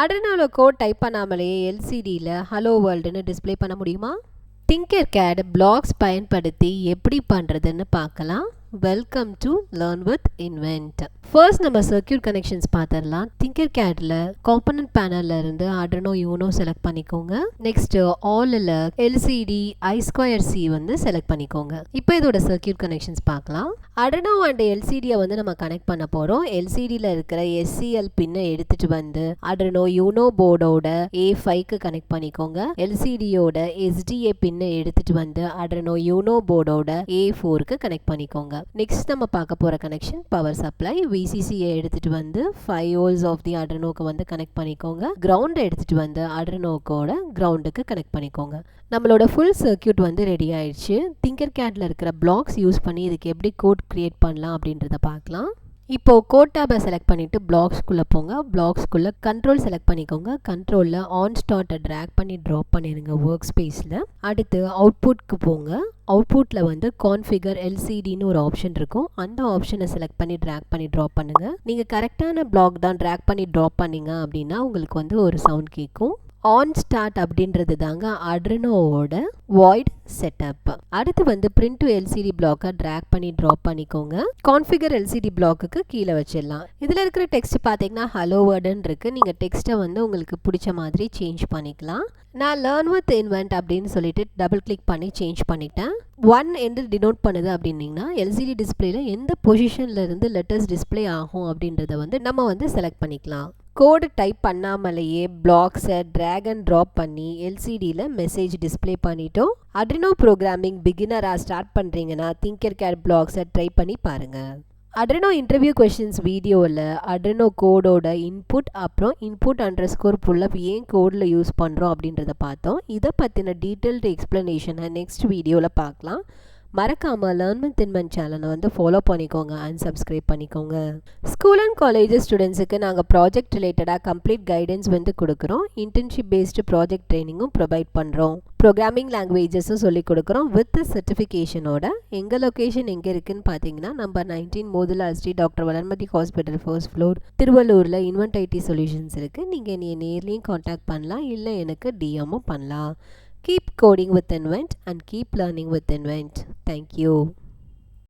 Arduino code type பண்ணாமலே LCDல hello வேர்ல்டுன்னு display பண்ண முடியுமா? Tinkercad பிளாக்ஸ் பயன்படுத்தி எப்படி பண்ணுறதுன்னு பார்க்கலாம். Welcome to learn with invent. First நம்ம சர்க்யூட் கனெக்ஷன்ஸ் பார்த்துடலாம். Tinkercadல காம்பனன்ட் பேனல்ல இருந்து Arduino Uno செலக்ட் பண்ணிக்கோங்க. நெக்ஸ்ட் ஆல்ல LCD I2C வந்து செலக்ட் பண்ணிக்கோங்க. இப்போ இதோட சர்க்யூட் கனெக்ஷன்ஸ் பார்க்கலாம். Arduino அண்ட் LCDயை வந்து நம்ம கனெக்ட் பண்ண போகிறோம். LCDயில் இருக்கிற SCL பின்னை எடுத்துட்டு வந்து Arduino Uno போர்டோட A5க்கு கனெக்ட் பண்ணிக்கோங்க. LCDயோட SDA பின்னை எடுத்துட்டு வந்து Arduino Uno போர்டோட A4க்கு கனெக்ட் பண்ணிக்கோங்க. நெக்ஸ்ட் நம்ம பார்க்க போகிற கனெக்ஷன் பவர் சப்ளை. VCCயை எடுத்துட்டு வந்து 5 volts ஆஃப் தி Arduinoக்கு வந்து கனெக்ட் பண்ணிக்கோங்க. கிரவுண்டை எடுத்துட்டு வந்து Arduinoக்கோட கிரவுண்டுக்கு கனெக்ட் பண்ணிக்கோங்க. நம்மளோட ஃபுல் சர்க்யூட் வந்து ரெடி ஆயிடுச்சு. Tinkercadல இருக்கிற பிளாக்ஸ் யூஸ் பண்ணி இதுக்கு எப்படி கோட் கிரியேட் பண்ணலாம் அப்படின்றத பார்க்கலாம். இப்போ கோட் டேபை செலக்ட் பண்ணிவிட்டு பிளாக்ஸ்குள்ளே போங்க. பிளாக்ஸ்குள்ளே கண்ட்ரோல் செலக்ட் பண்ணிக்கோங்க. கண்ட்ரோலில் ஆன் ஸ்டார்ட்டை ட்ராக் பண்ணி ட்ராப் பண்ணிடுங்க ஒர்க் ஸ்பேஸில். அடுத்து அவுட்புட்க்கு போங்க. அவுட்புட்டில் வந்து கான்ஃபிகர் LCDன்னு ஒரு ஆப்ஷன் இருக்கும். அந்த ஆப்ஷனை செலக்ட் பண்ணி ட்ராக் பண்ணி ட்ராப் பண்ணுங்கள். நீங்கள் கரெக்டான பிளாக் தான் ட்ராக் பண்ணி ட்ராப் பண்ணிங்க அப்படின்னா உங்களுக்கு வந்து ஒரு சவுண்ட் கேட்கும். ஆன் ஸ்டார்ட் அப்படின்றது தாங்க Arduinoவோட வாய்ட் செட்டப். அடுத்து வந்து பிரிண்ட் டு LCD பிளாக்கை ட்ராக் பண்ணி ட்ராப் பண்ணிக்கோங்க. கான்ஃபிகர் LCD பிளாக்குக்கு கீழே வச்சிடலாம். இதில் இருக்கிற டெக்ஸ்ட் பார்த்தீங்கன்னா ஹலோ வேர்டுன்னு இருக்குது. நீங்கள் டெக்ஸ்ட்டை வந்து உங்களுக்கு பிடிச்ச மாதிரி சேஞ்ச் பண்ணிக்கலாம். நான் லேர்ன் வித் இன்வென்ட் அப்படின்னு சொல்லிட்டு டபுள் கிளிக் பண்ணி சேஞ்ச் பண்ணிட்டேன். 1 என்று டினோட் பண்ணுது அப்படின்னீங்கன்னா LCD டிஸ்பிளேல எந்த பொசிஷன்ல இருந்து லெட்டர்ஸ் டிஸ்பிளே ஆகும் அப்படின்றத வந்து நம்ம வந்து செலக்ட் பண்ணிக்கலாம். கோடு டைப் பண்ணாமலேயே பிளாக்ஸை ட்ராக் அண்ட் ட்ராப் பண்ணி LCDயில் மெசேஜ் டிஸ்பிளே பண்ணிட்டோம். Arduino ப்ரோக்ராமிங் பிகினராக ஸ்டார்ட் பண்ணுறீங்கன்னா Tinkercad பிளாக்ஸை ட்ரை பண்ணி பாருங்கள். Arduino இன்டர்வியூ கொஷின்ஸ் வீடியோவில் Arduino கோடோட இன்புட் அப்புறம் input_pull up ஏன் கோடில் யூஸ் பண்ணுறோம் அப்படின்றத பார்த்தோம். இதை பற்றின டீட்டெயில்டு எக்ஸ்ப்ளனேஷனை நெக்ஸ்ட் வீடியோவில் பார்க்கலாம். மறக்காமல் லேர்ன் வித் இன்வென்ட் சேனலை வந்து ஃபாலோ பண்ணிக்கோங்க அண்ட் சப்ஸ்கிரைப் பண்ணிக்கோங்க. ஸ்கூல் அண்ட் காலேஜஸ் ஸ்டூடெண்ட்ஸுக்கு நாங்கள் ப்ராஜெக்ட் ரிலேட்டடாக கம்ப்ளீட் கைடன்ஸ் வந்து கொடுக்குறோம். இன்டர்ன்ஷிப் பேஸ்டு ப்ராஜெக்ட் ட்ரைனிங்கும் ப்ரொவைட் பண்ணுறோம். ப்ரோக்ராமிங் லாங்குவேஜஸும் சொல்லிக் கொடுக்குறோம் வித் சர்டிஃபிகேஷனோட. எங்கள் லொக்கேஷன் எங்கே இருக்குதுன்னு பார்த்தீங்கன்னா நம்பர் 19 மோதுலா street, doctor Valarmathi hospital, first floor, திருவள்ளூரில் இன்வென்ட் IT சொல்யூஷன்ஸ் இருக்குது. நீங்கள் என்னை நேர்லேயும் காண்டாக்ட் பண்ணலாம், இல்லை எனக்கு DMும் பண்ணலாம். Keep coding with Invent and keep learning with Invent. Thank you.